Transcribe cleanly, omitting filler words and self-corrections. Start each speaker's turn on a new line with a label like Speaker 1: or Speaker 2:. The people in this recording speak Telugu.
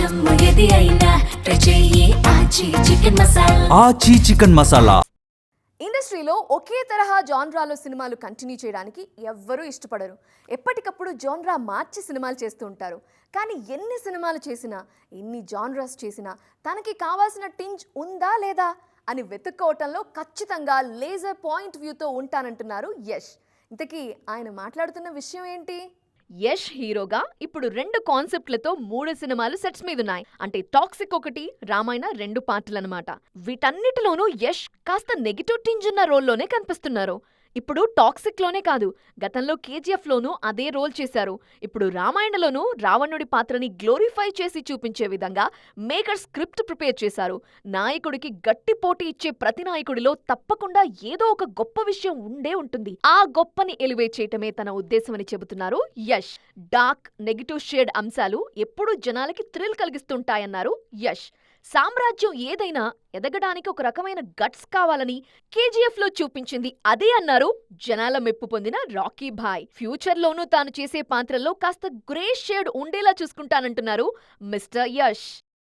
Speaker 1: జమ్ము ఏది అయినా ట్రై చెయ్యి ఆచి చికెన్ మసాలా.
Speaker 2: ఆచి చికెన్ మసాలా.
Speaker 3: ఇండస్ట్రీలో ఒకే తరహా జాన్రాలో సినిమాలు కంటిన్యూ చేయడానికి ఎవ్వరూ ఇష్టపడరు. ఎప్పటికప్పుడు జాన్రా మార్చి సినిమాలు చేస్తూ ఉంటారు. కానీ ఎన్ని సినిమాలు చేసినా, ఎన్ని జాన్రాస్ చేసినా తనకి కావాల్సిన టింజ్ ఉందా లేదా అని వెతుక్కోవటంలో ఖచ్చితంగా లేజర్ పాయింట్ వ్యూతో ఉంటానంటున్నారు యష్. ఇంతకీ ఆయన మాట్లాడుతున్న విషయం ఏంటి? యష్ హీరోగా ఇప్పుడు 2 కాన్సెప్ట్లతో 3 సినిమాలు సెట్స్ మీదున్నాయి. అంటే టాక్సిక్ ఒకటి, రామాయణ 2 పార్టులన్నమాట. వీటన్నిటిలోనూ యష్ కాస్త నెగిటివ్ టింజ్ ఉన్న రోల్లోనే కనిపిస్తున్నారు. ఇప్పుడు టాక్సిక్ లోనే కాదు, గతంలో కేజీఎఫ్ లోనూ అదే రోల్ చేశారు. ఇప్పుడు రామాయణలోనూ రావణుడి పాత్రని గ్లోరిఫై చేసి చూపించే విధంగా మేకర్ స్క్రిప్ట్ ప్రిపేర్ చేశారు. నాయకుడికి గట్టి పోటీ ఇచ్చే ప్రతి నాయకుడిలో తప్పకుండా ఏదో ఒక గొప్ప విషయం ఉండే ఉంటుంది. ఆ గొప్పని ఎలివేట్ చేయటమే తన ఉద్దేశమని చెబుతున్నారు యష్. డార్క్, నెగిటివ్ షేడ్ అంశాలు ఎప్పుడూ జనాలకి థ్రిల్ కలిగిస్తుంటాయన్నారు యష్. సామ్రాజ్యం ఏదైనా ఎదగడానికి ఒక రకమైన గట్స్ కావాలని కేజీఎఫ్ లో చూపించింది అదే అన్నారు జనాల మెప్పు పొందిన రాకీ భాయ్. ఫ్యూచర్ లోనూ తాను చేసే పాత్రల్లో కాస్త గ్రే షేడ్ ఉండేలా చూసుకుంటానంటున్నారు మిస్టర్ యష్.